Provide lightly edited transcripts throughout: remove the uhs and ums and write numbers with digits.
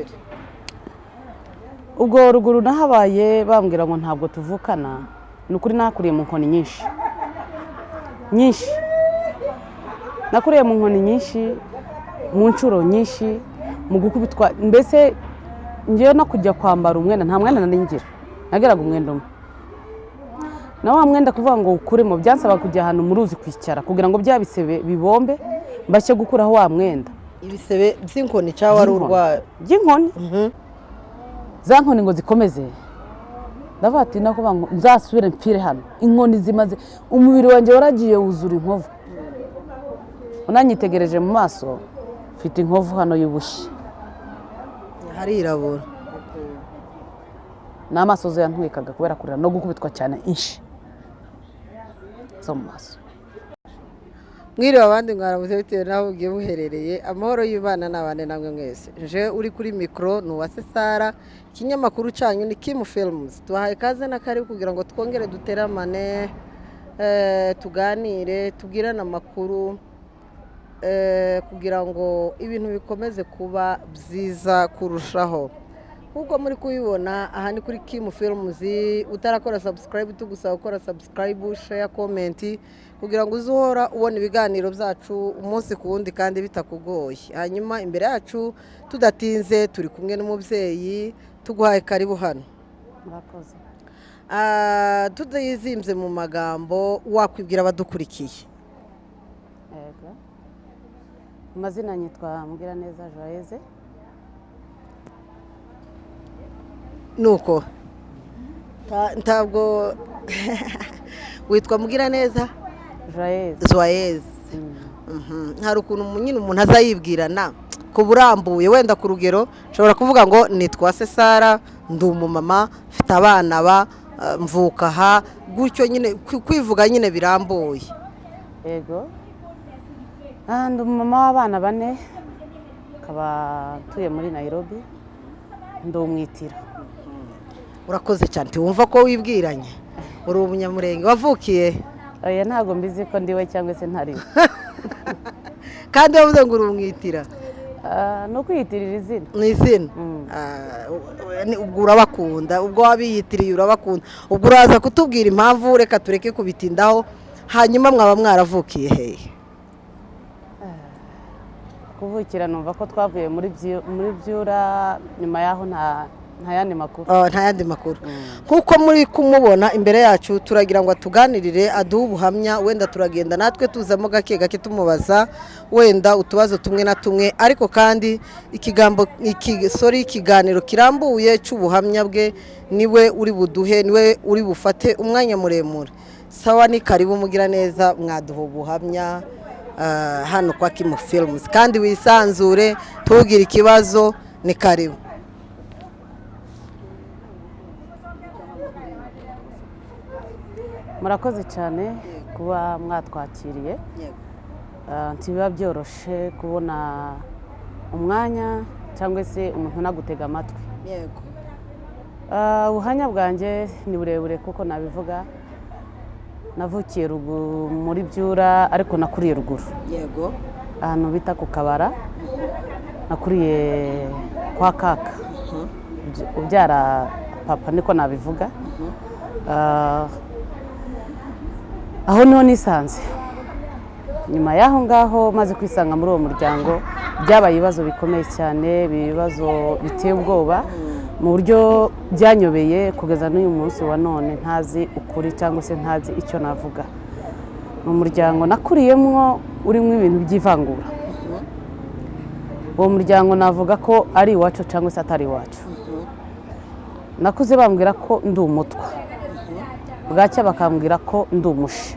mbere ubwo ruguru nahabaye bambwira ngo ntabwo tuvukana ni ukuri nakuriye mu nkoni nyinshi nakuriye mu nkoni nyinshi mu nshuro nyinshi mu gukubitwa mbese ngewe no kujya kwambara umwenda nta mwenda nari ngira nageraga umwenda umwe na wa mwenda kuvuga ngo ukuremo byansaba kujya ahantu mu ruzi kwicara kugira ngo bya bisebe bibombe mbashe gukuraho wa mwenda ibisebe by'inkoni cyangwa wari urwaye by'inkoni za nkoni ngo zikomeze ndavuga ati nakuvuga ngo nzasubire mpfire hano inkoni zimaze umubiri wanjye waragiye wuzura inkovu unanyitegereje mu maso mfite inkovu hano y'ubushye harirabura n'amaso zo yantwikaga kubera kurira no gukubitwa cyane inshi zo mu maso. Mwiriwe abandi mwarabuze bitewe n'aho ugiye buherereye amahoro y'Imana n'abane namwe mwese je uri kuri mikro ni Uwase Sara ikinyamakuru cyanyu ni Kim Films tuhaye kaze na kari kugira ngo twongere duteramane tuganire tubwirane amakuru kugira ngo ibintu bikomeze kuba byiza kurushaho nkuko muri kubibona aha ni kuri Kim Films utarakora subscribe tugusaba gukora subscribe share comment kugira ngo uzuhora ubona ibiganiro byacu umunsi ku wundi kandi bitakugoye hanyuma imbere yacu tudatinze turi kumwe n'umubyeyi tuguhaye karibu hano murakoze tudayizimbye mu magambo wakwibwira abadukurikiye yego amazina nyitwa Mugiraneza Joyeuse nuko ntabwo witwa Mugiraneza Joyeuse hari ukuntu nyine umuntu azayibwirana ku burambuye wenda ku rugero nshobora kuvuga ngo nitwa Sara ndi umumama mfite abana mvuka aha gutyo nyine kwivuga nyine birambuye yego ndi umumama w'abana 4 akaba tuye muri Nairobi ndi umwitira. Urakoze cyane wumva ko wibwiranye uri umunyamurenge wavukiye oya ntago mbizi ko ndiwe cyangwa se ntari kandi wavuze ngo uri umwitira no kwiyitirira izina ni izina ubwo urabakunda ubwo wabiyitiriye urabakunda ubwo uraza kutubwira impamvu reka tureke kubitindaho hanyuma mwaba mwaravukiye hehe kuvukira numva ko twavuye muri byura nyuma yaho nta yandi makuru nta yandi makuru nkuko muri kumubona imbere yacu turagira ngo atuganirire aduhe ubuhamya wenda turagenda natwe tuzamo gake gake tumubaza wenda utubazo tumwe na tumwe ariko kandi ikiganiro kirambuye cy'ubuhamya bwe niwe uri buduhe niwe uri bufate umwanya muremure sawa ni karibu Mugiraneza mwaduha ubuhamya hano kwa Kim Films kandi wisanzure tugira ikibazo ni karibu. murakoze cyane kuba mwatwakiriye ntibiba byoroshe kubona umwanya cyangwa se umuntu nagutega amatwi yego ubuhamya bwanjye ni burebure kuko nabivuga navukiye muri byura ariko nakuriye ruguru yego ahantu bita ku Kabara nakuriye kwa kaka ubyara papa niko nabivuga aho niho nisanze nyuma y'aho ngaho maze kwisanga muri uwo muryango byabaye ibibazo bikomeye cyane ibibazo biteye ubwoba mu buryo byanyobeye kugeza n'uyu munsi wa none ntazi ukuri cyangwa se ntazi icyo navuga mu muryango nakuriyemo urimo ibintu by'ivangura uwo muryango navuga ko ari iwacu cyangwa se atari iwacu nakuze bambwira ko ndi umutwa bwacya bakambwira ko ndi umushi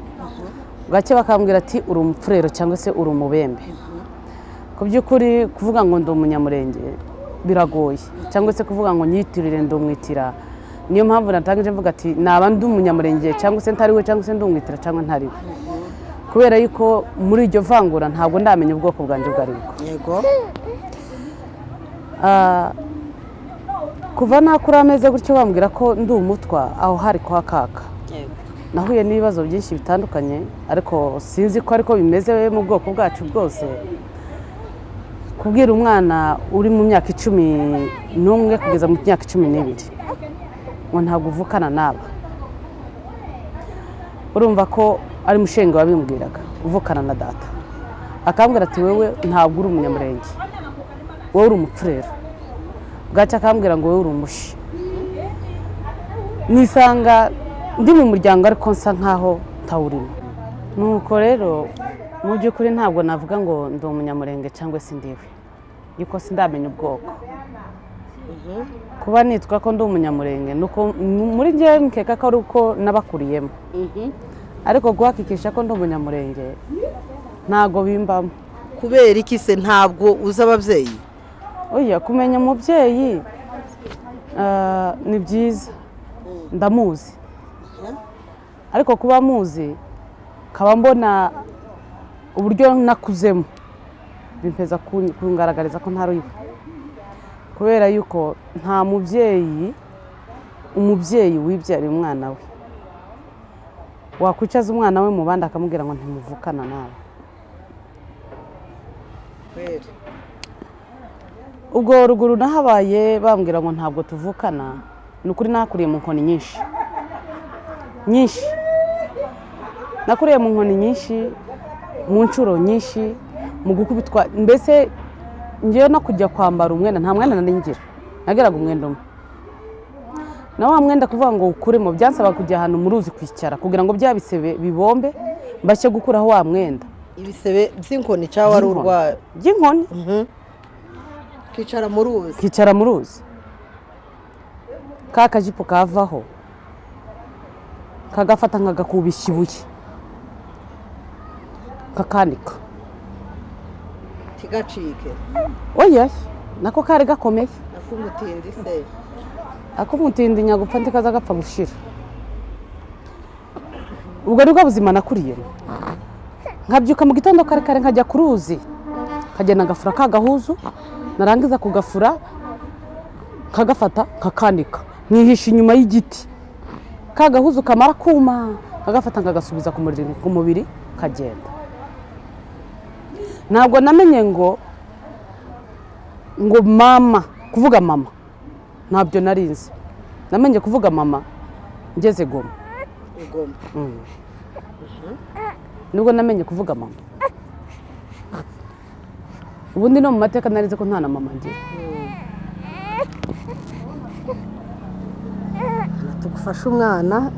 bwacya bakambwira ati uri umupfurero cyangwa se uri umubembe ku by'ukuri kuvuga ngo ndi umunyamurenge biragoye cyangwa se kuvuga ngo nyitirire ndi umwitira niyo mpamvu natangije mvuga ati naba ndi umunyamurenge cyangwa se ntariwe cyangwa se ndi umwitira cyangwa ntariwe kubera yuko muri iryo vangura ntabwo ndamenya ubwoko bwanjye ubwo ari bwo yego kuva nakura ameze gutyo bambwira ko ndi umutwa aho hari kwa kaka nahuye n'ibibazo byinshi bitandukanye ariko sinzi ko ariko bimeze mu bwoko bwacu bwose kubwira umwana uri mu myaka 11 kugeza mu myaka 12 ngo ntabwo uvukana naba, urumva ko ari mushenge wabimbwiraga uvukana na data, akambwira ati wewe ntabwo uri umunyamurenge, wowe uri umupfurero, bwacya akambwira ngo wowe uri umushi. Nisanga ndi mu muryango ariko nsa nkaho ntawurimo. Nuko rero mu by'ukuri ntabwo navuga ngo ndi umunyamurenge cyangwa se ndiwe, yuko sindamenya ubwoko. Kuba nitwa ko ndi umunyamurenge nuko muri njye nkeka ko ari uko nabakuriyemo, ariko guhakikisha ko ndi umunyamurenge ntago bimbamo. Kubera iki se ntabwo uzi ababyeyi? Oya, kumenya umubyeyi ni byiza, ndamuzi, ariko kuba muzi kaba mbona uburyo nakuzemo bimpeza kungaragariza ko ntari iwe, kubera yuko nta umubyeyi wibyariye umwana we wakwicaza umwana we mu bandi akamubwira ngo ntimuvukana nawe. Ubwo ruguru nahabaye bambwira ngo ntabwo tuvukana, ni ukuri nakuriye mu nkoni nyinshi, nakuriye mu nkoni nyinshi, mu nshuro nyinshi, mu gukubitwa, mbese ngewe no kujya kwambara umwenda nta mwenda ngira, nageraga umwenda umwe, na wa mwenda kuvuga ngo ukuremo byansaba kujya ahantu mu ruzi kwicara kugira ngo bya bisebe bibombe mbashe gukuraho wa mwenda. Ibisebe by'inkoni cyangwa ari urwaye? By'inkoni. Kicara mu ruzi ka kajipo kavaho kagafata nkagakubishya ibuye kakanika kigacike. Oya, nako kari gakomeye. Akumutindi se? Akumutindi nyagupfa ndikaza gapfa gushira. Ubwo nibwo buzima nakuriyemo. Nkabyuka mu gitondo kare nkajya ku ruzi, nkagenda ngafura kagahuzu, narangiza kugafura kagafata kakanika, nkihisha inyuma y'igiti, kagahuzu kamara kuma kagafata nkagasubiza ku mubiri kagenda. Ntabwo namenye ngo mama, kuvuga mama ntabyo narinzi, namenye kuvuga mama ngeze Goma. Nubwo namenye kuvuga mama, ubundi no mu mateka narize ko nta na mama ngira. Tugufasha umwana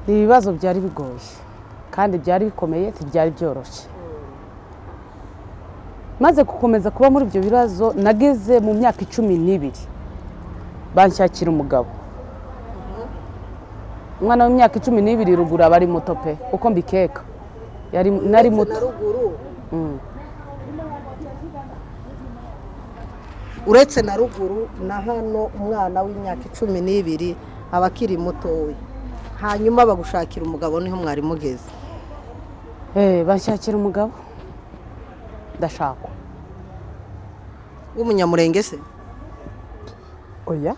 ibibazo byari bigoye kandi byari bikomeye, ntibyari byoroshye. Maze gukomeza kuba muri ibyo bibazo, nageze mu myaka 12 banshakira umugabo. Umwana w'imyaka 12 ruguru aba ari muto pe, uko mbikeka nari muto. Uretse na ruguru na hano umwana w'imyaka 12 aba akiri mutoya, hanyuma bagushakira umugabo, niho mwari mugeze? Banshakira umugabo ndashaka. W'umunyamurenge se? Oya,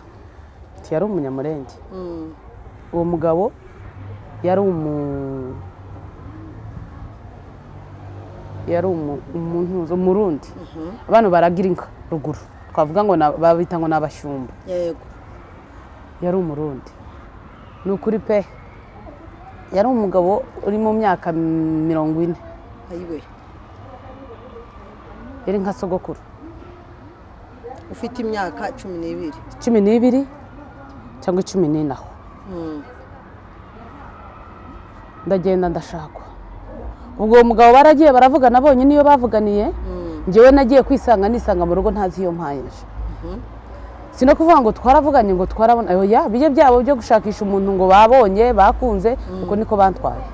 yari umunyamurenge. Uwo mugabo yari umurundi. Abantu baragira inka ruguru, twavuga ngo babita ngo nabashumba. Yego. Yari umurundi. Nukuri pe, yari umugabo uri mu myaka 40. Ayiwe. Yari nka sogokuru. Ufite imyaka 12? 12 cyangwa 14 aho. Ndagenda ndashakwa. Ubwo umugabo baragiye baravuga, nabonye niyo bavuganiye, ngewe nagiye nisanga mu rugo ntazi iyo mpayeje. Sino kuvuga ngo twaravuganye ngo twarabona, oya, bije byabo byo gushakisha umuntu ngo babonye bakunze, uko niko bantwaye.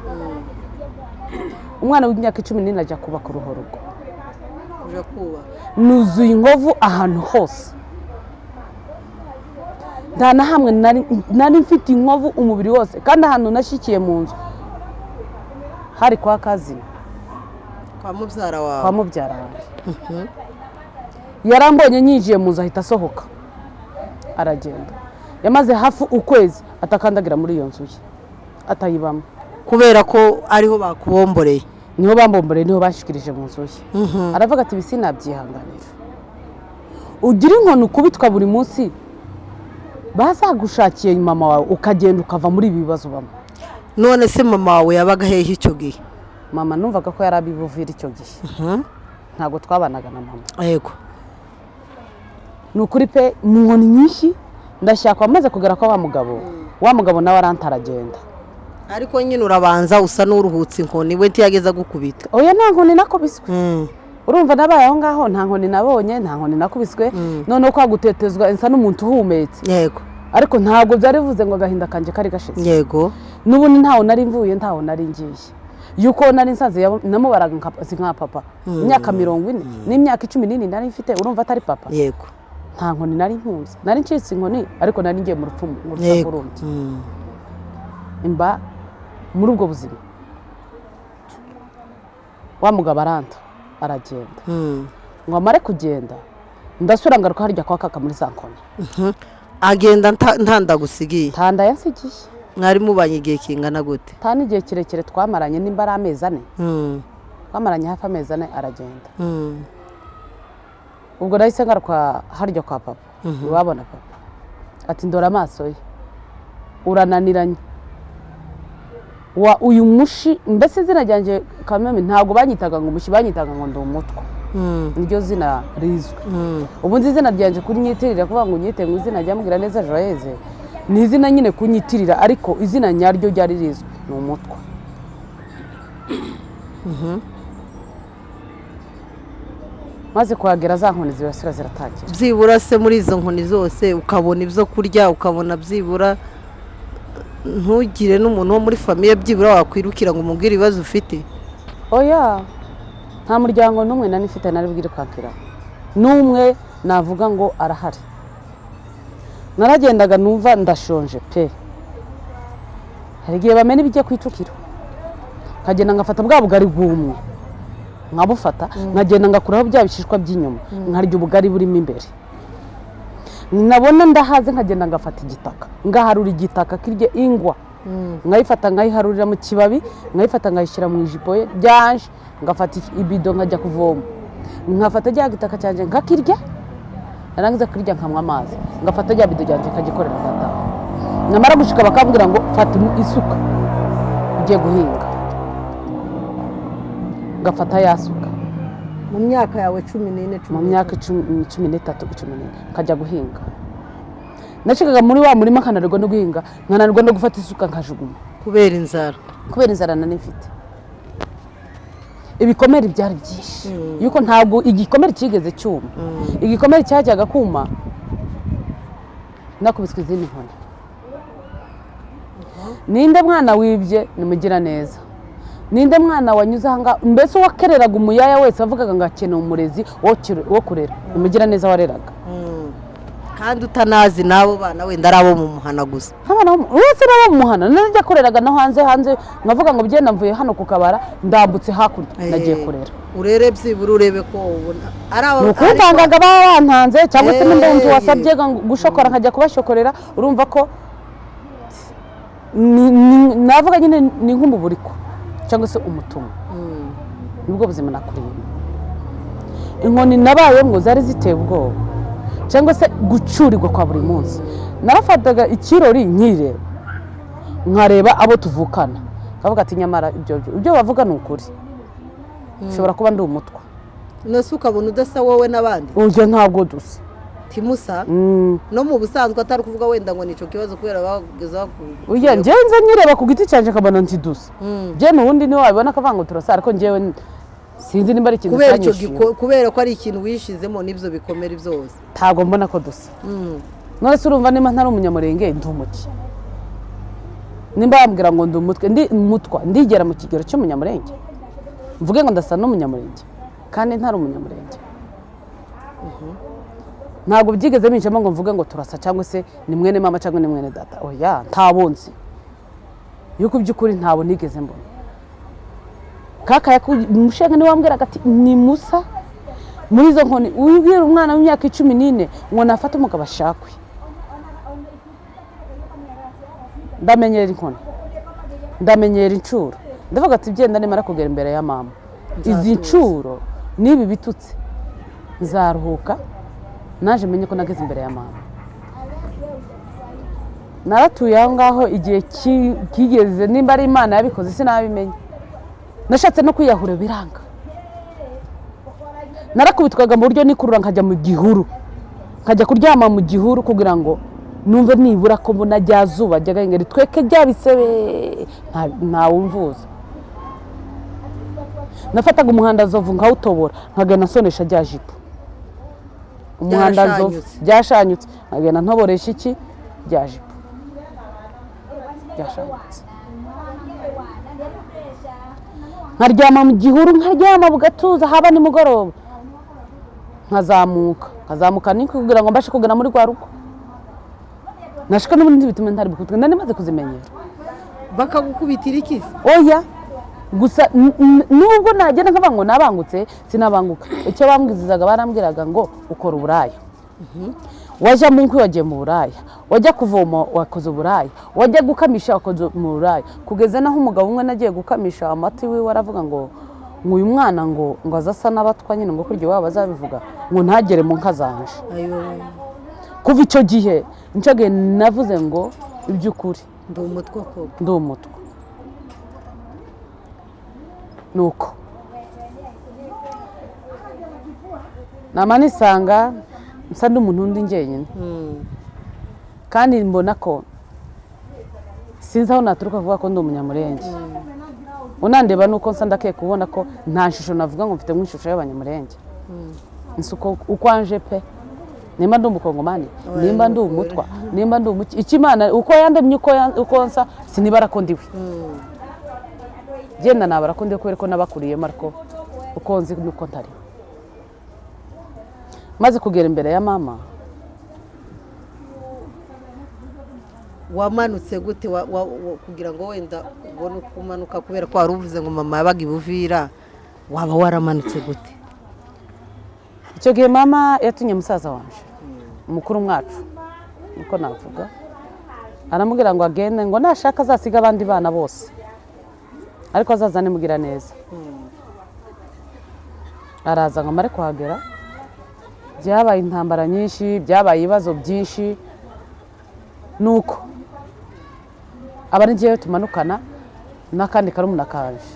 Umwana w'imyaka 14 ajya kubaka uruhorugo. Uje kuba nuzuye inkovu ahantu hose, nta na hamwe nari mfite inkovu umubiri wose, kandi ahantu nashikiye mu nzu hari kwa kazi, kwa mubyara wawe. Kwa mubyara wawe. Yarambonye nyinjiye mu nzu ahita asohoka aragenda. yamaze hafi ukwezi atakandagira muri iyo nzu ye atayibamo kubera ko ariho bakubomboreye. niho bambomboreye niho bashikirije mu nzu ye. aravuga ati bisi nabyihanganira ugira inkoni ukubitwa buri munsi bazagushakiye mama wawe ukagenda ukava muri ibi bibazo bamo. none se mama wawe yabaga hehe icyo gihe? mama numvaga ko yari abibuvira icyo gihe ntabwo twabanaga na mama. yego ni ukuri pe mu nkoni nyinshi ndashaka wamaze kugera ko wa mugabo nawe arantaragenda. ariko nyine urabanza usa n'uruhutse inkoni we ntiyageza gukubita. oya nta nkoni nakubiswe. urumva nabaye aho ngaho nta nkoni nabonye nta nkoni nakubiswe noneho kwagutetezwa insa n'umuntu uhumetse. yego ariko ntabwo byari bivuze ngo agahinda kanjye kari gashize. yego n'ubundi ntaho nari mvuye ntaho nari ngiye yuko nari nsanze namubaraga nka papa imyaka 40 n'imyaka 10 nari mfite urumva atari papa. yego nta nkoni nari nkunze nari ncitse inkoni ariko nari ngiye mu rupfu rundi imba muri ubwo buzima wa mugabo aragenda ngo amare kugenda ndasura ngaruka harya kwa kaka muri za nkoni agenda ntandagusigiye. tanda yansigiye. mwari mubanye igihe kingana gute? tani igihe kirekire twamaranye nimba ari amezi 4 twamaranye hafi amezi 4 aragenda. ubwo nahise ngaruka harya kwa papa wabona papa ati ndora amaso ye urananiranye wa uyu mushi mbese izina ryanjye kameme ntabwo banyitaga ngo umushi banyitaga ngo ndi umutwa. niryo zina rizwe. ubu nzi izina ryanjye kunyitirira kuvuga ngo nyite ngo izina ryamubwira neza Joyeze ni izina nyine kunyitirira ariko izina nyaryo ryari rizwe ni umutwa. maze kuhagera za nkoni zibasira ziratangira. byibura se muri izo nkoni zose ukabona ibyo kurya ukabona byibura ntugire n'umuntu wo muri famiye byibura wakwirukira ngo umubwire ibibazo ufite? oya nta muryango n'umwe nari mfite nari bwire kwakira n'umwe navuga ngo arahari. naragendaga numva ndashonje pe hari igihe bamena ibigiye kwitukira nkagenda ngafata bwa bugari bwumye nkabufata nkagenda ngakuraho bya bishishwa by'inyuma nkarya ubugari burimo imbere. nabona ndahaze nkagenda ngafata igitaka ngaharura igitaka kirye ingwa nkayifata nkayiharurira mu kibabi nkayifata nkayishyira mu ijipo ye byanje ngafata ibido nkajya kuvoma nkafata rya gitaka cyanjye nkakirya narangiza kirya nkamwa amazi ngafata rya bido cyanjye nkagikorera ngataha. namara gushika bakambwira ngo fata isuka ugiye guhinga ngafata yasuka. mu myaka yawe 14 mu myaka 13 14 kajya guhinga nashikaga muri wa murima kananirwa no guhinga nkananirwa no gufata isuka nkajuguma kubera inzara nani mfite. ibikomere byari byinshi yuko ntabwo igikomere kigeze cyuma. igikomere cyajyaga kuma nakubiswe izindi nkoni. ninde mwana wibye nimugira neza ninde mwana wanyuze ahanga mbese wakereraga umuyaya wese avugaga ngo akeneye umurezi wo kurera nimugira neza wareraga kandi utanazi nabo bana wenda ari abo mu muhana gusa. wese nabo mu muhana najya koreraga no hanze nkavuga ngo byenda mvuye hano ku kabara ndambutse hakurya nagiye kurera. urere byibura urebe ko ubona ari abo nukuntangaga bantanze cyangwa se n'undi wasabye gushokora nkajya kubashokorera urumva ko navuga nyine ni nk'umuburiko cyangwa se umutungo. nibwo buzima nakuriyemo. inkoni nabayemo zari ziteye ubwoba cyangwa se gucurirwa kwa buri munsi. narafataga ikirori nkireba nkareba abo tuvukana kavuga ati nyamara ibyo bavuga ni ukuri ushobora kuba ndi umutwa. nose ukabona udasa wowe n'abandi? uryo ntabwo dusa timusa no mu busanzwe atari kuvuga wenda ngo nico kibazo kubera bageza ku uya ngenze nyireba ku giti cyanje kabana ntidusa je n'ubundi ni wabibona kavango turasa ariko ngewe sinzi nimba ari ikintu cyanyishiye kubera ko ari ikintu wishizemo nibyo bikomera byose ntago mbona ko dusa. none se urumva nimba ntari umunyamurenge ndumuki nimba yambwira ngo ndumutwe ndi mutwa ndigera mu kigero cy'umunyamurenge mvuge ngo ndasa n'umunyamurenge kandi ntari umunyamurenge. ntabwo byigeze binjemo ngo mvuge ngo turasa cyangwa se ni mwene mama cyangwa ni mwene data. oya ntabonzi yuko by'ukuri ntabo nigeze mbona. kaka umushenga ni wambwiraga ati ni musa muri izo nkoni ubwira umwana w'imyaka 14 ngo nafata umugabo ashakwe ndamenyera inkoni ndamenyera incuro ndavuga ati byenda nimara kugera imbere ya mama izi ncuro n'ibi bitutse nzaruhuka naje menye ko nageze imbere ya mama. Naratuye aho ngaho igihe kigeze, nimba ari Imana yabikoze sinabimenye. Nashatse no kwiyahura biranga, narakubitwaga mu buryo nikurura nkajya mu gihuru, nkajya kuryama mu gihuru kugira ngo numve nibura ko mbona rya zuba jyaga ngeri tweke ryabisebe ntawumvuza. Nafataga umuhanda Zovu nkawutobora nkagenda nsonesha rya jipo, umuhanda Zovu byashanyutse nkagenda ntoboresha iki rya jipo byashanyutse, nkaryama mu gihuru, nkaryama bugatuza, haba nimugoroba nkazamuka ni kugira ngo mbashe kugana muri rwa rugo. Nashika n'ubundi bitume ntari bukutwe nari maze kuzimenyera. Bakagukubitira iki? Oya gusa nubwo nagenda nkaba ngo nabangutse sinabanguka. Icyo bambwizizaga barambwiraga ngo ukora uburaya, wajya mu nkwi wagiye mu buraya, wajya kuvoma wakoze uburaya, wajya gukamisha wakoze mu buraya, kugeza naho umugabo umwe nagiye gukamisha amati we waravuga ngo uyu mwana ngo azasa n'abatwa nyine ngo kurya waba bazabivuga ngo ntagere mu nka zanje. Kuva icyo gihe ncage navuze ngo iby'ukuri ndi umutwe nuko nama nisanga nsa n'umuntu undi njyenyine, kandi mbona ko sinzi aho naturuka kuvuga ko ndi umunyamurenge. Unandeba nuko nsa ndakeye kubona ko nta shusho navuga ngo mfite nk'ishusho y'abanyamurenge. Nsuko uko anje pe, nimba ndi umukongomani, nimba ndi umutwa, nimba ndi umuki, ikimana uko yandemye uko nsa sinibara ko ndiwe. Genda nabara ko ndiwe kubera ko nabakuriye marko uko nzi nuko ntari. Maze kugera imbere ya mama. Wamanutse gute kugira ngo wenda ubone kumanuka kubera ko wari uvuze ngo mama yabaga ibuvira, waba waramanutse gute? Icyo gihe mama yatunye musaza wanje umukuru mwacu niko navuga, aramubwira ngo agende ngo nashaka azasiga abandi bana bose ariko azazane mugira neza. Araza ngo amare kuhagera, byabaye intambara nyinshi, byabaye ibibazo byinshi, nuko abari ngiye tumanukana n'akandi karumuna kanje,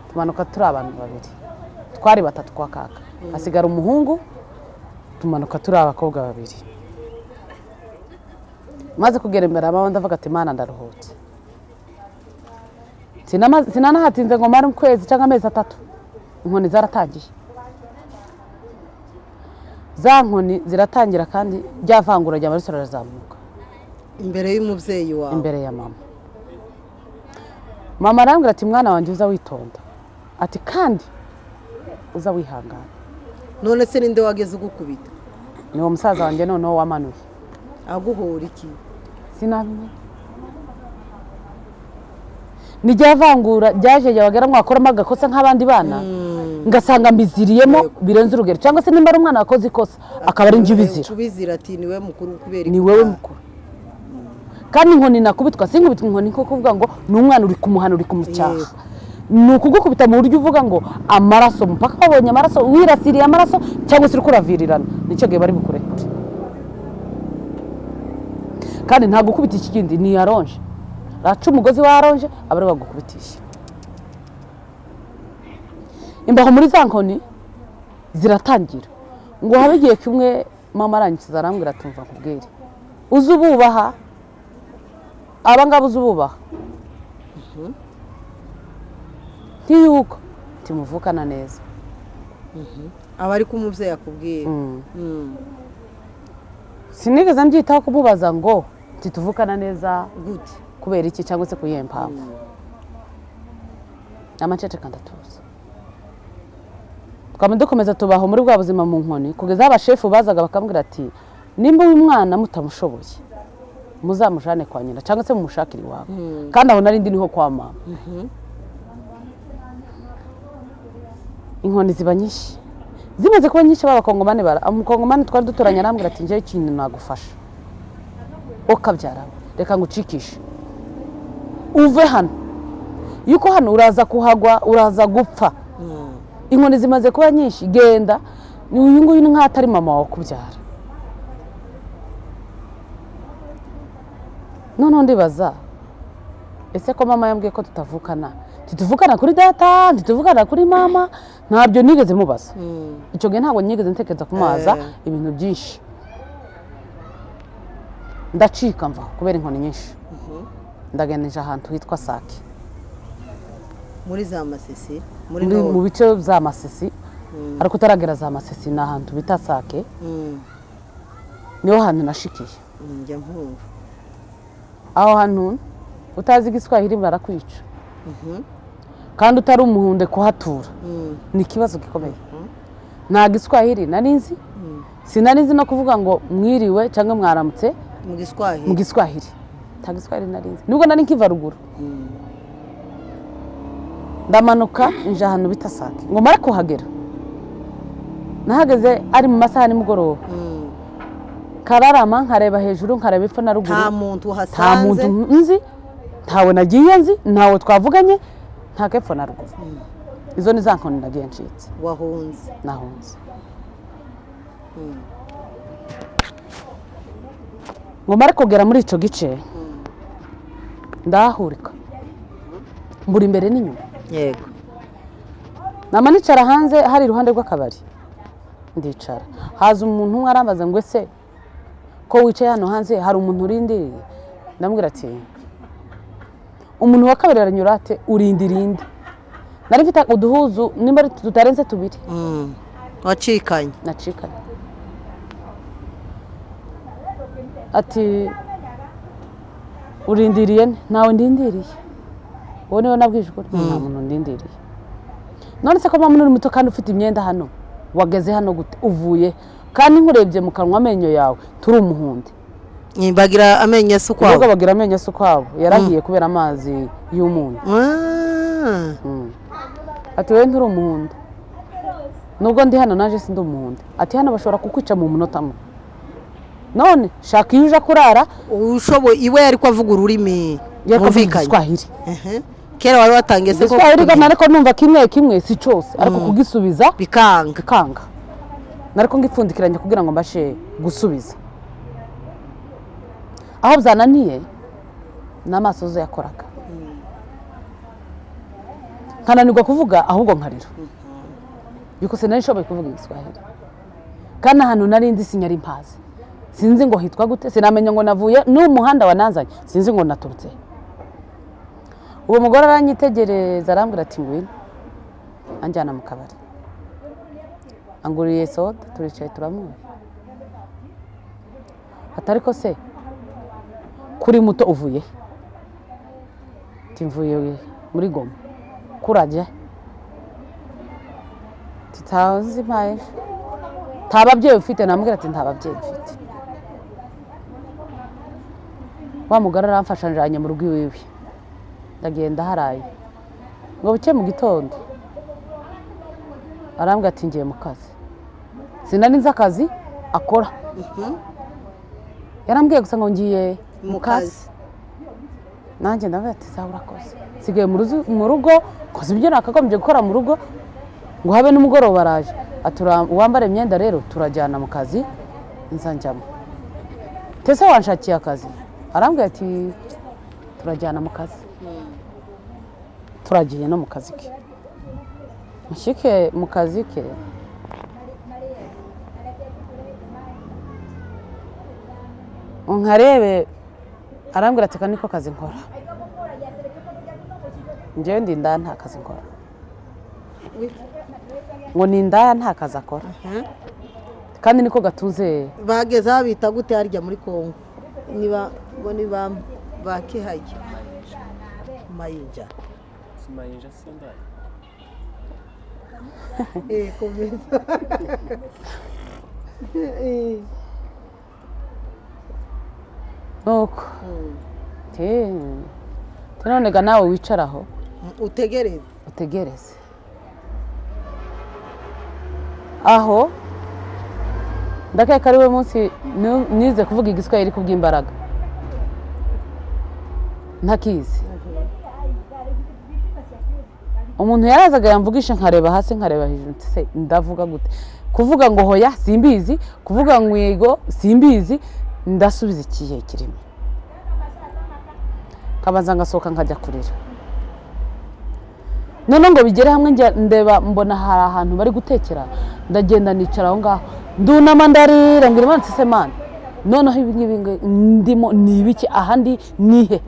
tumanuka turi abantu babiri, twari batatu kwa kaka, hasigara umuhungu, tumanuka turi abakobwa babiri. Maze kugera imbere mama ndavuga ati Mana ndaruhutse, sinanahatinze ngo mare ukwezi cyangwa amezi 3, inkoni zaratangiye. Za nkoni ziratangira kandi ryavangura rya maraso rirazamuka imbere y'umubyeyi wawe, imbere ya mama. Mama arambwira ati mwana wanjye uza witonda, ati kandi uza wihangana. None se ninde wageze ugukubita? Ni uwo musaza wanjye noneho wamanuye. Aguhora iki? Sinamenye. Nijyavangura ryaje yabagera mwakoramo agakosa nk'abandi bana, ngasanga mbiziriyemo birenze urugero, cyangwa se nimba ari umwana wakoze ikosa akaba ari njye ubizira. Ubizira ati niwe mukuru kubera ni wewe mukuru. Kandi inkoni nakubitwa sinkubitwa inkoni ko kuvuga ngo ni umwana uri kumuhana uri kumucyaha, ni ukugukubita mu buryo uvuga ngo amaraso mpaka babonye amaraso wirasiriye amaraso cyangwa se uri kuravirirana, nicyo gihe bari bukurekure. Kandi nta gukubita ikindi ni yaronje, raca umugozi waronje abari bagukubitisha. Imbaho muri za nkoni ziratangira ngo habe igihe kimwe mama arangiza arambwira tumva kubwire uzububaha abangaba uzububaha ntiyuko timuvukana neza. Abari ku mubyeyi akubwira sinigeze mbyitaho kumubaza ngo tituvukana neza gute kubera iki cyangwa se kuyihe mpamvu. Amacece kandi atuza twama dukomeza tubaho muri bwa buzima mu nkoni kugeza abashefu bazaga bakambwira ati nimba uyu mwana mutamushoboye muzamujane kwa nyina cyangwa se mumushakire iwawe. Kandi aho narindi niho kwa mama. Inkoni ziba nyinshi, zimaze kuba nyinshi b'abakongomani umukongomani twari duturanye arambwira ati njye ikintu nagufasha ukabyara reka ngucikishe uve hano yuko hano uraza kuhagwa uraza gupfa inkoni zimaze kuba nyinshi genda ni uyu nguyu nk'aho atari mama wawe kubyara noneho ndibaza ese ko mama yambwiye ko tutavukana ntituvugana kuri data ntituvugana kuri mama ntabyo nigeze mubaza icyo gihe ntabwo nigeze ntekereza kumubaza ibintu byinshi ndacika mva kubera inkoni nyinshi ndageneje ahantu hitwa Sake muri za Masisi mu bice bya Masisi ariko utaragera za Masisi ni ahantu bita Sake niho hantu nashikiye njya nkumva aho hantu utazi igiswahili barakwica kandi utari umuhunde kuhatura ni ikibazo gikomeye nta giswahili nari nzi sinari nzi no kuvuga ngo mwiriwe cyangwa mwaramutse mu giswahili nta giswahili nari nzi nubwo nari nkiva ruguru ndamanuka nje ahantu bita Sake ngo mara kuhagera nahageze ari mu masaha nimugoroba kararama nkareba hejuru nkareba epfo na ruguru nta muntu uhasanze nta muntu nzi ntawe nagiye nzi ntawe twavuganye nta kepfo na ruguru izo ni za nkoni nagiye ncitse wahunze nahunze ngo mare kugera muri icyo gice ndahurika mbura imbere n'inyuma yego nama nicara hanze hari iruhande rw'akabari ndicara haza umuntu umwe arambaza ngo ese ko wicaye hano hanze hari umuntu urindiriye ndamubwira ati umuntu wa kabiri aranyura ate urindirinde nari mfite uduhuzu nimba tutarenze tubiri wacikanye nacikanye ati urindiriye ntawe ndindiriye uwo niwe nabwijwe nta muntu ndindiriye none se ko mama uri muto kandi ufite imyenda hano wageze hano gute uvuye kandi nkurebye mu kanwa amenyo yawe turi umuhundi bagira amenyo asa ukwabo ubwo bagira amenyo asa ukwabo yaragiye kubera amazi y'umunyu ati wowe nturi umuhundi nubwo ndi hano naje sindi umuhundi ati hano bashobora kukwica mu munota umwe none shaka iyo uje kurara ushoboye iwe yari kuvuga ururimi yumvikanye kera wari watangiye se ko ariko numva kimwe kimwe si cyose ariko kugisubiza bikanga nariko ngipfundikiranye kugira ngo mbashe gusubiza aho byananiye n'amaso zo yakoraga nkananirwa kuvuga ahubwo nkarira yuko sinari nshoboye kuvuga igiswahili kandi ahantu nari ndi sinyari mpazi sinzi ngo hitwa gute sinamenya ngo navuye n'umuhanda wananzanye sinzi ngo naturutse uwo mugore aranyitegereza arambwira ati ngwino anjyana mu kabari anguriye soda turicaye turamuye atariko se kuri muto uvuye timvuye muri Goma kurajya titazi mpaye nta babyeyi ufite namubwira ati nta babyeyi ufite wa mugore aramfasha njanye mu rugo iwiwe ndagenda haraye ngo buke mu gitondo arambwira ati ngiye mu kazi sinari nzi akazi akora yarambwiye gusa ngo ngiye mu kazi nanjye ndavuga ati sawa urakoze sigaye mu rugo koze ibyo nakagombye gukora mu rugo ngo habe n'umugoroba araje atura wambare imyenda rero turajyana mu kazi nzanjyamo tese wanshakiye akazi arambwira ati turajyana mu kazi turagiye no mu kazi ke mushike mu kazi ke nkarebe arambwira ati kaniko kazi nkora njyewe ndi indaya nta kazi nkora ngo ni indaya nta kazi akora kandi niko gatuze bageze aho bita gute harya muri Kongo niba bakihajya mayinja sindaya komeza nuko none ga nawe wicaraho utegereze aho ndakeka ari we munsi nize kuvuga igiswahili kubw'imbaraga ntakizi umuntu yarazaga yamvugisha nkareba hasi nkareba hejuru se ndavuga gute kuvuga ngo hoya simbizi kuvuga ngo yego simbizi ndasubiza ikihe kirimo kabanza ngasohoka nkajya kurira none ngo bigere hamwe ndeba mbona hari ahantu bari gutekera ndagenda nicara aho ngaho ndunama ndarira ngo Imana se Mana noneho ibi ngibi ndimo ni ibiki ahandi nihe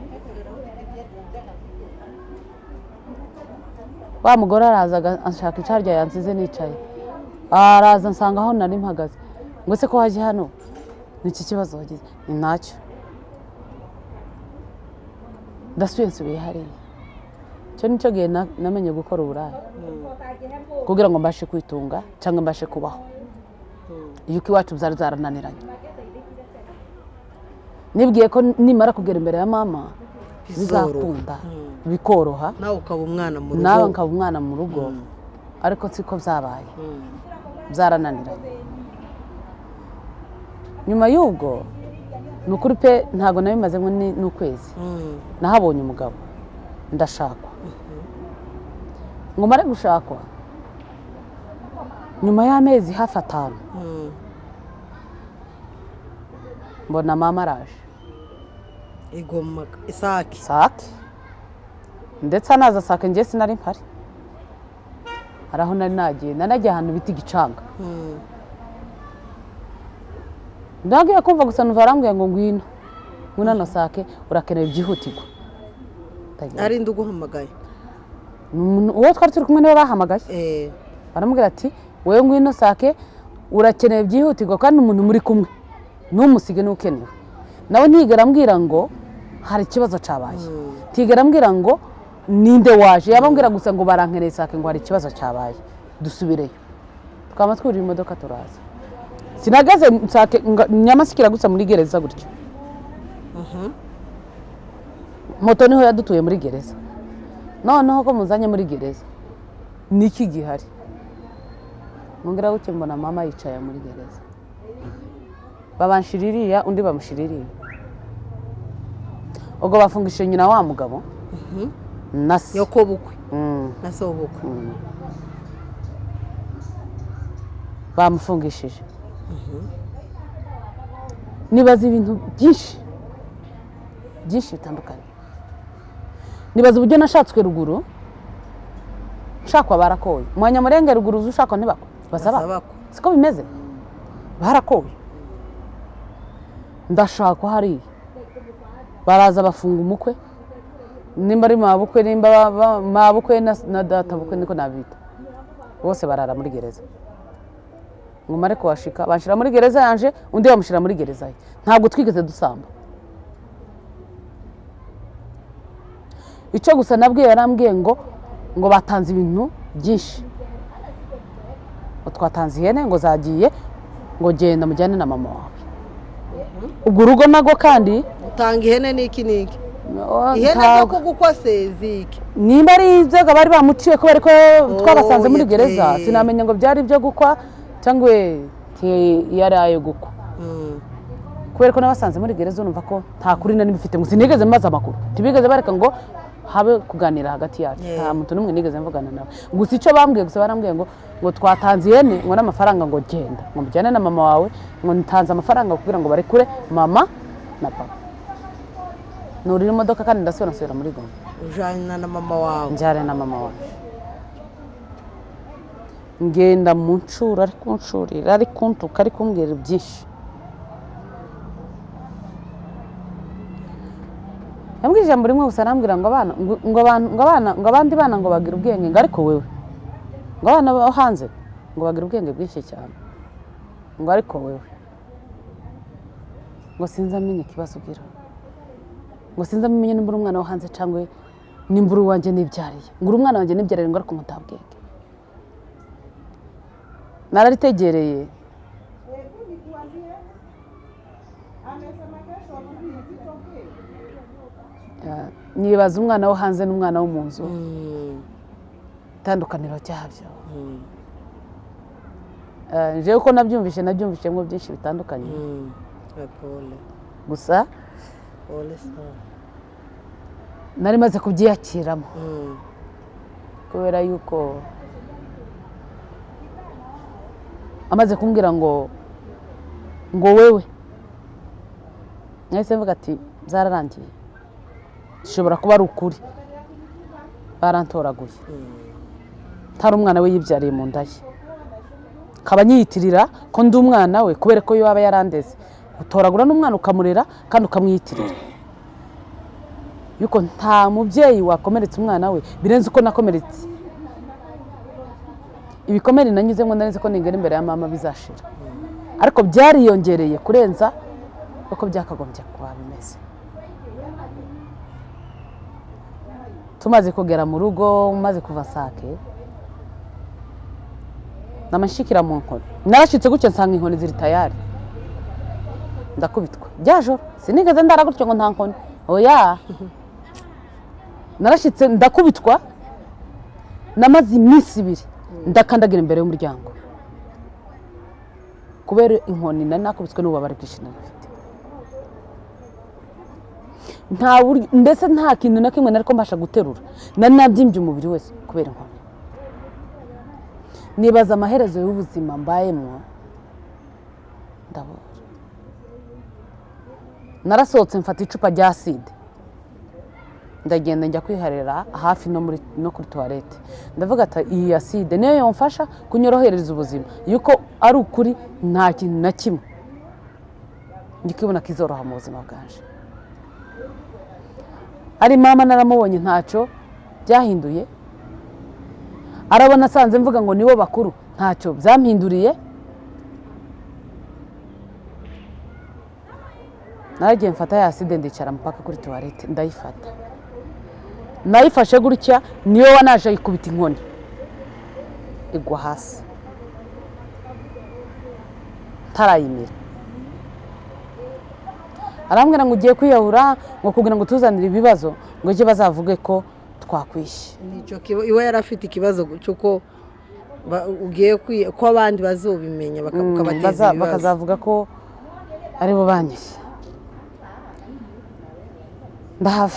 wa mugore arazaga anshaka icarya yansize nicaye araza nsanga aho nari mpagaze ngo se ko waje hano niki kibazo wagize ni ntacyo ndasubiye nsubiye hariya cyo nicyo gihe namenye gukora uburaya kugira ngo mbashe kwitunga cyangwa mbashe kubaho yuko iwacu byari zarananiranye nibwiye ko nimara kugera imbere ya mama bizakunda bikoroha nawe ukaba umwana mu rugo ariko siko byabaye byarananiranye nyuma y'ubwo ni ukuri pe ntabwo nabimaze n'ukwezi nahabonye umugabo ndashakwa ngo mare gushakwa nyuma y'amezi hafi 5 mbona mama araje igoma isaki ndetse anaza sake njye sinari mpari araho nari nagiye ahantu bita igicanga ndagiye kumva gusa numva arambwiye ngo ngwino na sake urakeneye byihutirwa ari nduguhamagaye uwo twari turi kumwe niwe bahamagaye baramubwira ati wewe ngwino sake urakeneye byihutirwa kandi umuntu muri kumwe n'umusige n'ukenewe nawe ntigera ambwira ngo hari ikibazo cyabaye ntigera ambwira ngo ninde waje yabambwira gusa ngo barankeneye sake ngo hari ikibazo cyabaye dusubireyo twama twurira imodoka turaza sinagaze sake nyamasukira gusa muri gereza gutyo moto niho yadutuye muri gereza noneho ko muzanye muri gereza niki gihari ngira uke mbona mama yicaye muri gereza babanshiririya undi bamushiririye ubwo bafungishe nyina wa mugabo nasi yoko bukwe naso bukwe bamufungishije nibaza ibintu byinshi bitandukanye nibaza uburyo nashatswe ruguru nshakwa barakoye mwanya murenge ruguru ushakwa ntibako basaba siko bimeze barakoye ndashakwa hariya baraza bafunga umukwe nimba ari mabukwe nimba mabukwe na data bukwe niko nabita bose barara muri gereza ngo mare kuwashika banshira muri gereza yanje undi bamushira muri gereza ye ntabwo twigeze dusamba icyo gusa nabwiye yarambwiye ngo batanze ibintu byinshi twatanze ihene ngo zagiye ngo genda mujyane na mama wawe ubwo urugo nago kandi utanga ihene n'iki ihene zo kugukwa sezike nimba ari ibyo bari bamuciye ko bariko twabasanze muri gereza sinamenye ngo byari ibyo gukwa cyangwa yari ayo gukwa kubera ko nabasanze muri gereza numva ko nta kuri nari bifite ngo sinigeze maze amakuru tibigeze bareka ngo habe kuganira hagati yacu nta muntu n'umwe nigeze mvugana nawe gusa icyo bambwiye gusa barambwiye ngo twatanze ihene ngo n'amafaranga ngo genda ngo mujyane na mama wawe ngo ntanze amafaranga kugira ngo barekure mama na papa nurira imodoka kandi ndasubira muri Goma ujana na mama wawe njyane na mama wawe ngenda mu ncuro ari kunshurira ari kuntuka ari kumbwira byinshi yambwije ijambo rimwe gusa arambwira ngo abandi bana ngo bagira ubwenge ngo ariko wewe ngo abana bo hanze ngo bagira ubwenge bwinshi cyane ngo ariko wewe ngo sinzi amenye ikibazo ugira ngo sinzi amenye nimba uri umwana wo hanze cyangwa nimba uri uwanjye nibyariye ngo uri umwana wanjye nibyariye ngo ariko mutabwenge nararitegereye nibaza umwana wo hanze n'umwana wo mu nzu itandukaniro ryabyo njyewe uko nabyumvishemo byinshi bitandukanye gusa nari maze kubyiyakiramo kubera yuko amaze kumbwira ngo wewe nahise mvuga ati zararangiye bishobora kuba ari ukuri barantoraguye ntari umwana we yibyariye mu nda ye akaba anyiyitirira ko ndi umwana we kubera ko yaba yarandeze utoragura n'umwana ukamurera kandi ukamwiyitirira yuko nta mubyeyi wakomeretse umwana we birenze uko nakomeretse ibikomere nanyuzemo nari ko ningera imbere ya mama bizashira ariko byariyongereye kurenza uko byakagombye kuba bimeze tumaze kugera mu rugo maze kuva sake namashikira mu nkoni narashitse gutyo nsanga inkoni ziri tayari ndakubitwa byajoro sinigeze ndara gutyo ngo nta nkoni oya narashitse ndakubitwa namaze iminsi 2 ndakandagira imbere y'umuryango kubera inkoni nari nakubitswe n'ububabare bwinshi nafite mbese nta kintu na kimwe nariko mbasha guterura nari nabyimbye umubiri wese kubera inkoni nibaza amaherezo y'ubuzima mbayemwo ndabura narasohotse mfata icupa rya acide ndagenda njya kwiharira hafi no kuri toilette ndavuga ati iyi acide niyo yomfasha kunyorohereza ubuzima yuko ari ukuri nta kintu na kimwe ndikibona kizoroha mu buzima bwanje ari mama naramubonye ntacyo byahinduye arabona asanze mvuga ngo nibo bakuru ntacyo byampinduriye naragiye mfata ya acide ndicara mpaka kuri toilette ndayifata nayifashe gutya niyo wanaje ikubita inkoni igwa hasi tarayimira arambwira ngo ugiye kwiyahura ngo kugira ngo tuzanire ibibazo ngo ejo bazavuge ko twakwishe nicyo iwe yarafite ikibazo cyuko ugiye ko abandi bazobimenya bakabateza ibibazo bakazavuga ko aribo banyishe ndahava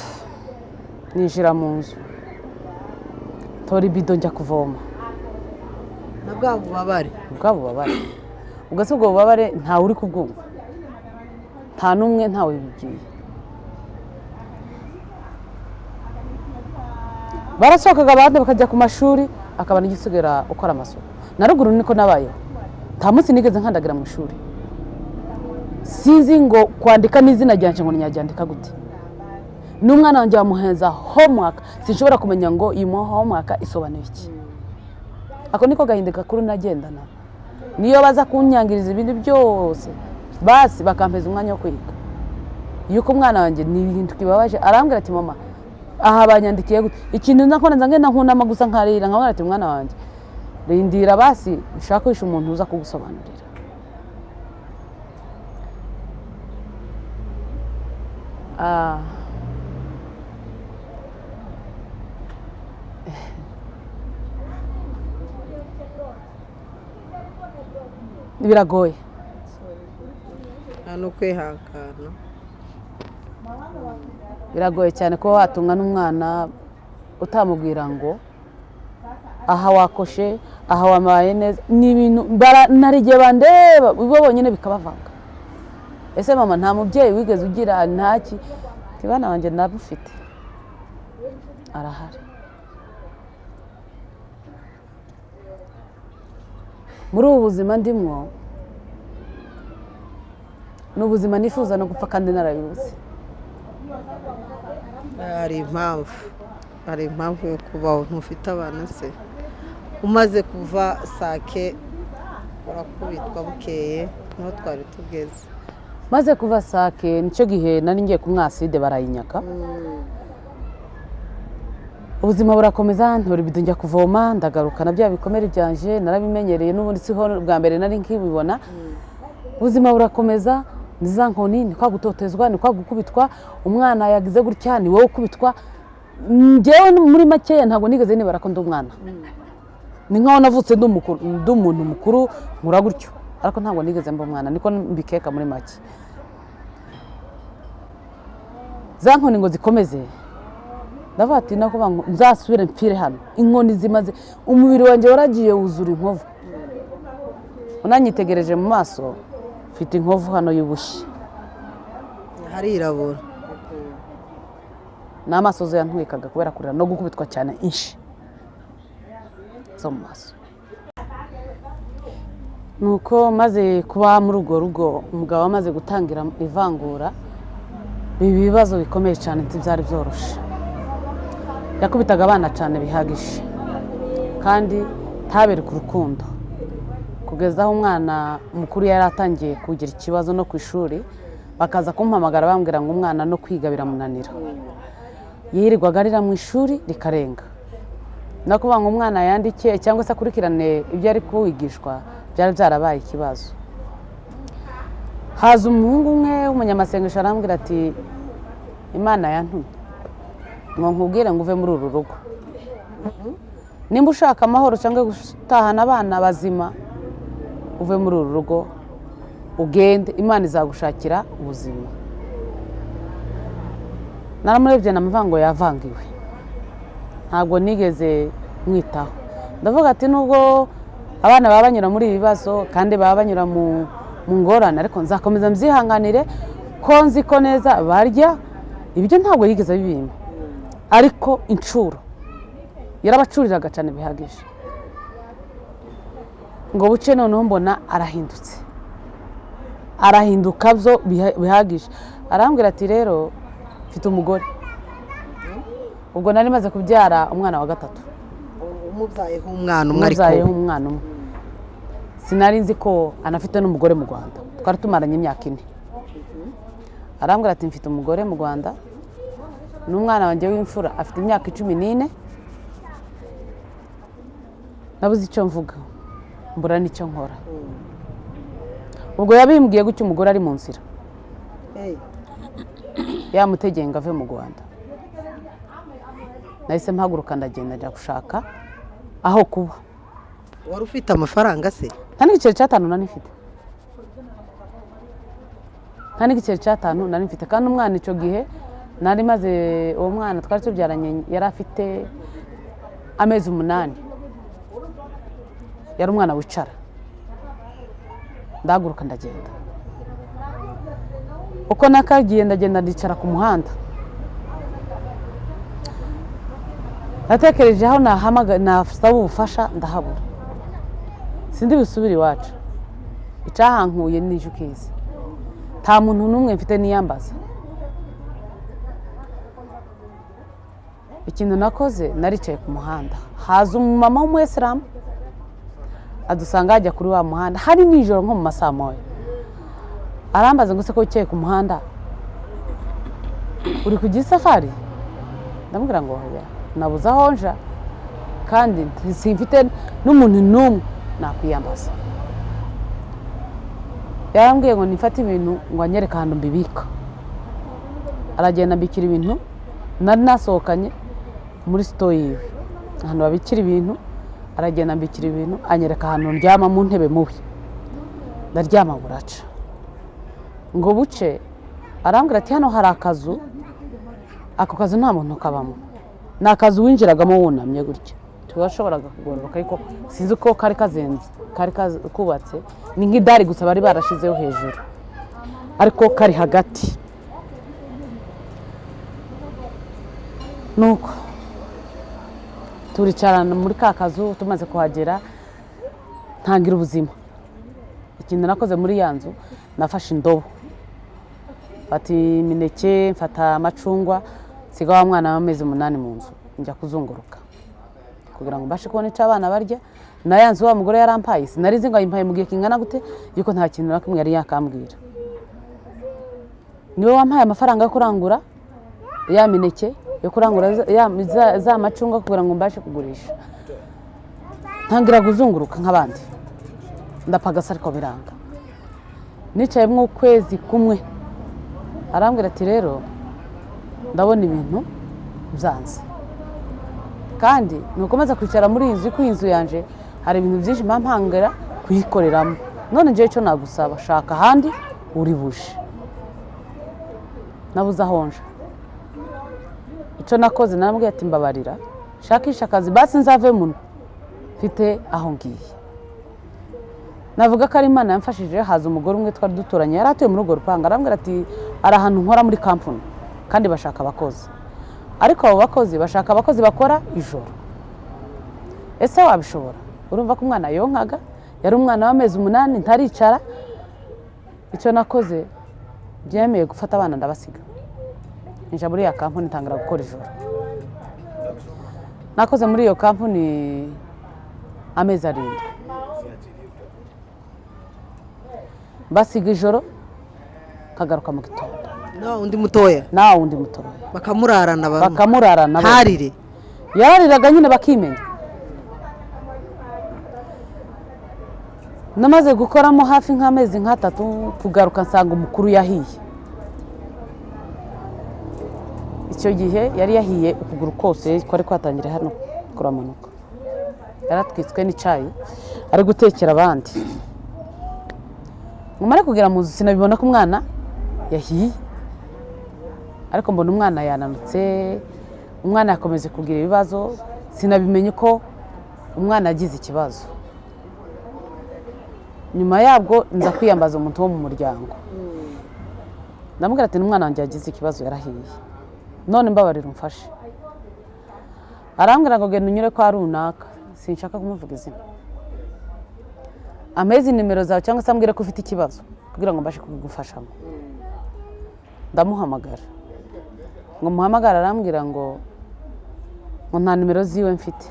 ninjira mu nzu tora ibido njya kuvoma na bwa bubabare ubwo se ubwo bubabare ntawe uri kubwumva nta n'umwe ntawe bigiye barasohokaga abandi bakajya ku mashuri akaba n'igisigara ukora amasuku na ruguru niko nabayeho nta munsi nigeze nkandagira mu ishuri sinzi ngo kwandika n'izina ryanje ngo nyaryandika gute n'umwana wanjye wamuheza homework sinshobora kumenya ngo iyi homework isobanuye iki ako niko gahinda gakuru nagendana niyo baza kunyangiriza ibindi byose basi bakampeza umwanya wo kwiga yuko umwana wanjye ni ibintu kibabaje arambwira ati mama aha banyandikiye gute ikintu nakora nzangena nkunama gusa nkarira nkabona ati mwana wanjye rindira basi ushaka kwisha umuntu uza kugusobanurira biragoye no kwihangana biragoye cyane ko watunga n'umwana utamubwira ngo aha wakoshe aha wamaye neza ni ibintu narigiye bandeba bo bonyine bikabavanga ese mama nta mubyeyi wigeze ugira ntaki kibana wanjye nabufite arahari muri ubu buzima ndimwo ni ubuzima nifuza no gupfa kandi narabibuze hari impamvu yo kubaho ntufite abana se umaze kuva sake urakubitwa bukeye niho twari tugeze maze kuva sake nicyo gihe nari ngiye ku mwaside barayinyaka ubuzima burakomeza ntora ibido njya kuvoma ndagaruka na bya bikomere byanje narabimenyereye n'ubundi siho bwa mbere nari nkibibona ubuzima burakomeza ni za nkoni ni kwa gutotezwa ni kwa gukubitwa umwana yagize gutya ni wowe ukubitwa njyewe muri makeya ntabwo nigeze nibara ko ndi umwana ni nkaho navutse ndi umuntu mukuru nkura gutyo ariko ntabwo nigeze mba umwana niko mbikeka muri make za nkoni ngo zikomeze ndavuga ati nakuvuga ngo nzasubire mpfire hano, inkoni zimaze, umubiri wanjye waragiye wuzura inkovu, unanyitegereje mu maso mfite inkovu hano y'ubushye, harirabura, n'amaso zo yantwikaga kubera kurira no gukubitwa cyane inshi zo mu maso. Nuko maze kuba muri urwo rugo, umugabo amaze gutangira ivangura, ibi bibazo bikomeye cyane ntibyari byoroshye. Yakubitaga abana cyane bihagije kandi tabereka urukundo, kugeza aho umwana mukuru yari atangiye kugira ikibazo no ku ishuri, bakaza kumpamagara bambwira ngo umwana no kwiga biramunanira, yirirwaga arira mu ishuri rikarenga, no kuvuga ngo umwana yandike cyangwa se akurikirane ibyo ari kuwigishwa byari byarabaye ikibazo. Haza umuhungu umwe w'umunyamasengesho arambwira ati Imana yantumye ngo nkubwire ngo uve muri uru rugo, nimba ushaka amahoro cyangwa gutahana abana bazima uve muri uru rugo ugende, Imana izagushakira ubuzima. Naramurebye namuvuga ngo yavangiwe, ntabwo nigeze mwitaho. Ndavuga ati nubwo abana baba banyura muri ibi bibazo kandi baba banyura mu ngorane, ariko nzakomeza mzihanganire ko nzi ko neza barya ibyo, ntabwo yigeze bibimba, ariko incuro yarabacuriraga cyane bihagije. Ngo buce noneho mbona arahindutse, arahinduka byo bihagije. Arambwira ati rero mfite umugore, ubwo nari maze kubyara umwana wa gatatu, umubyayeho umwana umwe, sinari nzi ko anafite n'umugore mu Rwanda, twari tumaranye imyaka 4. Arambwira ati mfite umugore mu Rwanda n'umwana wanjye w'imfura afite imyaka 14. Nabuze icyo mvuga, mbura n'icyo nkora. Ubwo yabimbwiye gutyo umugore ari mu nzira, yamutegeye ngo ave mu Rwanda. Nahise mpaguruka ndagenda njya gushaka aho kuba. Wari ufite amafaranga se? Nta n'igiceri cy'atanu nari mfite, nta n'igiceri cy'atanu nari mfite, kandi umwana icyo gihe nari maze, uwo mwana twari tubyaranye yari afite amezi 8, yari umwana wicara. Ndahaguruka ndagenda, uko nakagiye ndagenda ndicara ku muhanda, natekereje aho nasaba ubufasha ndahabura, sindi busubire iwacu, icyahankuye n'icyo ukizi, nta muntu n'umwe mfite niyambaza. Ikintu nakoze, naricaye ku muhanda, haza umumama w'umuyisilamu adusanga hajya kuri wa muhanda, hari nijoro nko mu masaa 1, arambaza ngo se ko wicaye ku muhanda uri kugira isafari? Ndamubwira ngo oya, nabuze aho nja kandi simfite n'umuntu n'umwe nakwiyambaza. Yarambwiye ngo nifate ibintu ngo anyereke ahantu mbibika, aragenda mbikira ibintu nari nasohokanye muri store yiwe, ahantu babikira ibintu. Aragenda mbikira ibintu anyereka ahantu ndyama mu ntebe mubi, ndaryama buraca. Ngo buce arambwira ati hano hari akazu, ako kazu nta muntu kabamo, ni akazu winjiragamo wunamye gutya, tubashoboraga kugororoka, ariko sinzi ko kari kazenze, kari kubatse ni nk'idari gusa bari barashizeho hejuru, ariko kari hagati. Nuko turicarana muri ka kazu, tumaze kuhagera ntangira ubuzima. Ikintu nakoze muri ya nzu, nafashe indobo, mfata imineke, mfata amacungwa, siga wa mwana w'amezi 8 mu nzu, njya kuzunguruka kugira ngo mbashe kubona icyo abana barya. Na ya nzu wa mugore yarampaye, sinari nzi ngo ayimpaye mu gihe kingana gute, yuko nta kintu na kimwe yari yakambwira. Niwe wampaye amafaranga yo kurangura ya mineke, yo kurangura za macungwa kugira ngo mbashe kugurisha. Ntangira kuzunguruka nk'abandi, ndapagasa ariko biranga. Nicaye mu kwezi kumwe, arambwira ati rero ndabona ibintu byanze, kandi nukomeza kwicara muri iyi nzu, ku inzu yanje hari ibintu byinshi mpangera kuyikoreramo. None ngiye cyo nagusaba, shaka ahandi uri buje. Nabuze aho nja, icyo nakoze namubwiye ati mbabarira shakisha akazi basi nzave muno mfite aho ngiye. Navuga ko ari Imana yamfashije. Haza umugore umwe twari duturanye yari atuye muri urwo rupangu arambwira ati ari ahantu nkora muri kampani kandi bashaka abakozi, ariko abo bakozi bashaka abakozi bakora ijoro. Ese wabishobora? Urumva ko umwana yonkaga, yari umwana w'amezi 8 ntaricara. Icyo nakoze byemeye gufata abana ndabasiga nja muri ya kampani ntangira gukora ijoro. Nakoze muri iyo kampani amezi 7 basiga ijoro kagaruka mu gitondo. nawe undi mutoya nawe undi mutoya bakamurarana bakamurarana harire yarariraga nyine bakimenya. Namaze gukoramo hafi nk'amezi 3 kugaruka nsanga umukuru yahiye. Icyo gihe yari yahiye ukuguru kose kwari kwatangira hano kuramanuka, yaratwitswe n'icyayi ari gutekera abandi. Mumara kugera mu nzu sinabibona ko umwana yahiye, ariko mbona umwana yananutse. Umwana yakomeje kugira ibibazo, sinabimenye ko umwana yagize ikibazo. Nyuma yabwo nza kwiyambaza umuntu wo mu muryango, ndamubwira ati n'umwana wanjye yagize ikibazo yarahiye, none mbabarira umfashe. Arambwira ngo genda unyure kwa runaka, sinshaka kumuvuga izina, amezi nimero zawe cyangwa se ambwire ko ufite ikibazo kugira ngo mbashe kugufashamo. Ndamuhamagara, ngo muhamagara, arambwira ngo nta nimero ziwe mfite.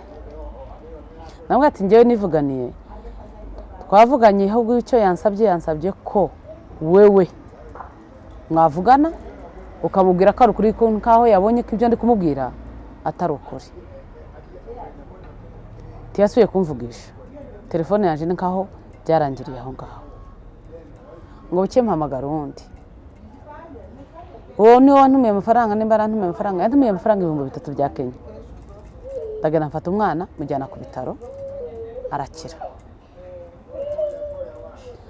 Ndamubwira ati njyewe nivuganiye, twavuganye ahubwo icyo yansabye ko wewe mwavugana ukamubwira ko ari ukuri nkaho yabonye ko ibyo ndi kumubwira atari ukuri. Tiyasubiye kumvugisha, telefone yanjye ni nkaho byarangiriye aho ngaho. Ngo buke mpamagara uwundi, uwo niwe wantumiye amafaranga, nimba arantumiye amafaranga, yantumiye amafaranga 3,000 bya Kenya. Ndagenda mfata umwana mujyana ku bitaro arakira,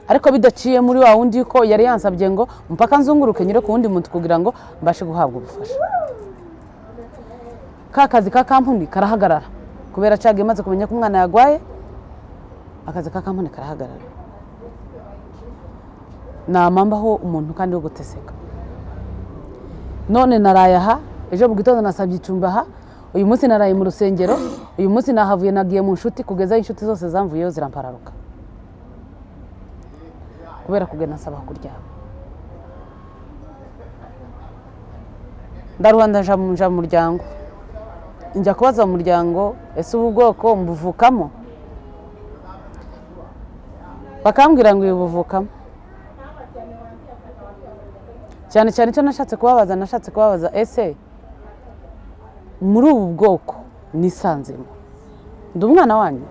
ariko bidaciye muri wa wundi ko yari yansabye ngo mpaka nzunguruke nyire ku wundi muntu kugira ngo mbashe guhabwa ubufasha. Ka kazi ka kampani karahagarara kubera cyagiye maze kumenya ko umwana yagwaye. Akazi ka kampani karahagarara, namambaho umuntu kandi wo guteseka. None naraye aha, ejo mu gitondo nasabye icumbi aha, uyu munsi naraye mu rusengero, uyu munsi nahavuye nagiye mu nshuti kugeza inshuti zose zamvuyeho zirampararuka kubera kugenda nsaba kuryama. Ndaruha ndaja mu muryango, njya kubaza mu muryango ese ubu bwoko mbuvukamo, bakambwira ngo ubuvukamo. Cyane cyane icyo nashatse kubabaza ese muri ubu bwoko nisanzemo ndi umwana wanyu?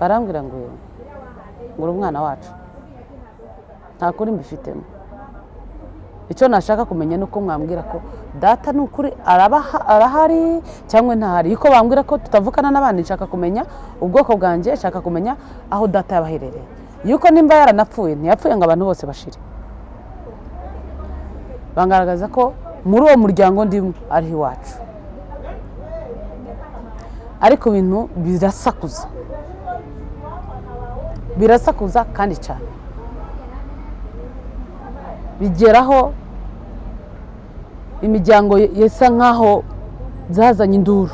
Barambwira ngo uri umwana wacu, nta kuri mbifitemo. Icyo nashaka kumenya nuko mwambwira ko data n'ukuri arahari cyangwa ntahari. Yuko bambwira ko tutavukana n'abandi, nshaka kumenya ubwoko bwanjye, nshaka kumenya aho data yabaherereye. Yuko nimba yaranapfuye ntiyapfuye ngo abantu bose bashire. Bangaragaza ko muri uwo muryango ndimo ari iwacu, ariko ibintu birasakuza kandi cyane, bigeraho imiryango yesa nkaho zazanye induru.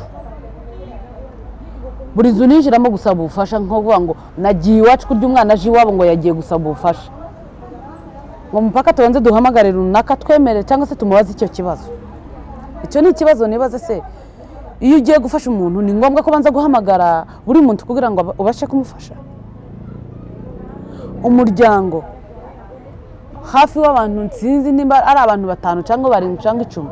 Buri nzu ninjiramo gusaba ubufasha, nko kuvuga ngo nagiye iwacu kurya umwana aje iwabo ngo yagiye gusaba ubufasha, ngo mpaka tubanze duhamagare runaka twemere cyangwa se tumubaze icyo kibazo. Icyo ni ikibazo nibaza, se iyo ugiye gufasha umuntu ni ngombwa ko banza guhamagara buri muntu kugira ngo ubashe kumufasha? Umuryango hafi w'abantu nsinzi nimba ari abantu 5 cyangwa 7 cyangwa 10,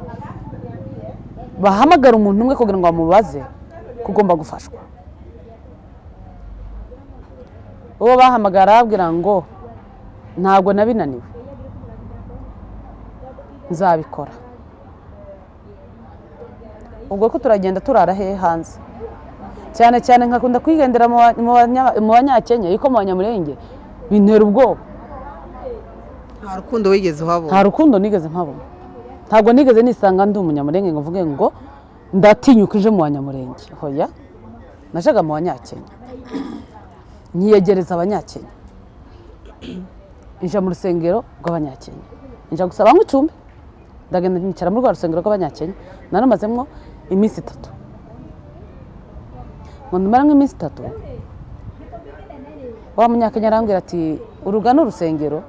bahamagara umuntu umwe kugira ngo bamubaze kugomba gufashwa. Uwo bahamagara abwira ngo ntabwo nabinaniwe, nzabikora. Ubwo ko turagenda turara hanze, cyane cyane nkakunda kwigendera mu Banyakenya, yuko mu Banyamurenge bintera ubwoba. nta rukundo wigeze uhabona? Nta rukundo nigeze mpabona, ntabwo nigeze nisanga ndi Umunyamurenge ngo mvuge ngo ndatinyuka ije mu banyamurenge hoya najaga mu banyakenya nkiyegereza abanyakenya inja mu rusengero rw'abanyakenya inja gusaba nk'icumbi ndagenda nicara muri rwa rusengero rw'abanyakenya naramazemwo iminsi 3 ngo ndimara nk'iminsi 3 wa munyakenya arambwira ati urugano urusengero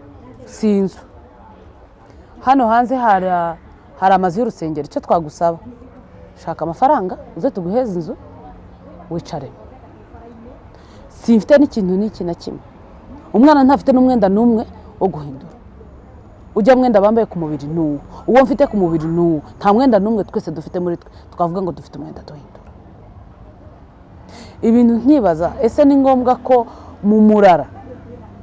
si inzu hano hanze hari amazu y'urusengero icyo twagusaba shaka amafaranga uze tuguheze inzu wicare simfite n'ikintu n'iki na kimwe umwana ntafite n'umwenda n'umwe wo guhindura ujya mwenda bambaye ku mubiri n'uwo uwo mfite ku mubiri n'uwo nta mwenda n'umwe twese dufite muri twe twavuga ngo dufite umwenda duhindura ibintu nkibaza ese ni ngombwa ko mu murara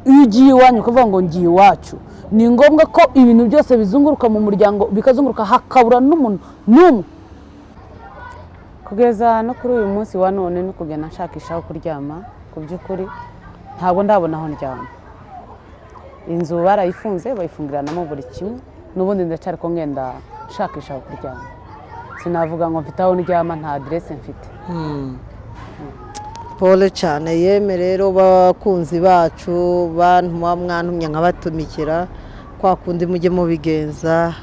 iyo ugiye iwanyu ukavuga ngo ngiye iwacu ni ngombwa ko ibintu byose bizunguruka mu muryango bikazunguruka hakabura n'umuntu n'umwe kugeza no kuri uyu munsi wa none no kugenda nshakisha aho kuryama ku by'ukuri ntabwo ndabona aho ndyama inzu barayifunze bayifungiranamo buri kimwe n'ubundi ndacyari ko ngenda nshakisha aho kuryama sinavuga ngo mfite aho ndyama nta aderese mfite pole cyane yeme rero bakunzi bacu bantu mwantumye nkabatumikira kwa kundi mujye mubigenza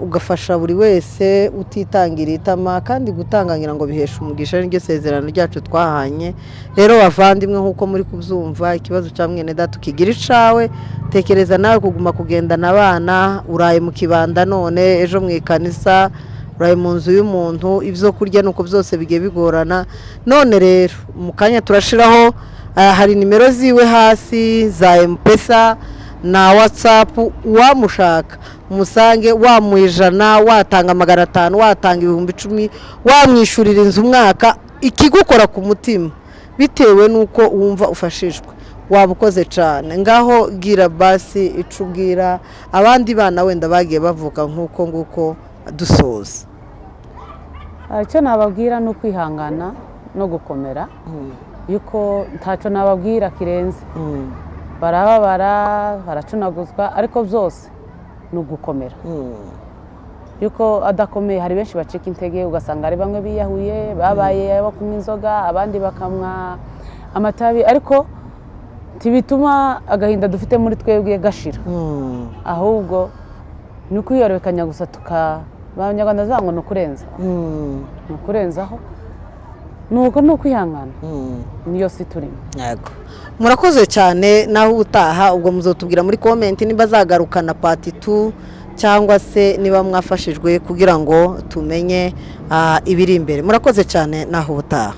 ugafasha buri wese utitangira itama kandi gutangangira ngo bihesha umugisha n'iryo sezerano ryacu twahanye rero bavandimwe nk'uko muri kubyumva ikibazo cya mwene data ukigira icawe tekereza nawe kuguma kugendana abana uraye mu kibanda none ejo mu ikanisa uraye mu nzu y'umuntu ibyo kurya nuko byose bigiye bigorana none rero mu kanya turashiraho hari nimero ziwe hasi za M-Pesa na WhatsApp wamushaka umusange wamwijana watanga 500 watanga 10,000 wamwishurira inzu umwaka ikigukora ku mutima bitewe nuko wumva ufashijwe wabukoze cyane ngaho gira basi icubwira abandi bana wenda bagiye bavuka nkuko nguko dusoza icyo nababwira no kwihangana no gukomera yuko ntacyo nababwira kirenze barababara baracunaguzwa ariko byose ni ugukomera yuko adakomeye hari benshi bacika intege ugasanga ari bamwe biyahuye babaye abo kunywa inzoga abandi bakamwa amatabi ariko ntibituma agahinda dufite muri twebwe gashira ahubwo ni ukwiyorekanya gusa abanyarwanda zango ni ukurenza ni ukurenzaho nuko ni ukwihangana niyo si turimo yego murakoze cyane naho utaha ubwo muzotubwira muri comment niba zagarukana part 2 cyangwa se niba mwafashijwe kugira ngo tumenye ibiri imbere murakoze cyane naho utaha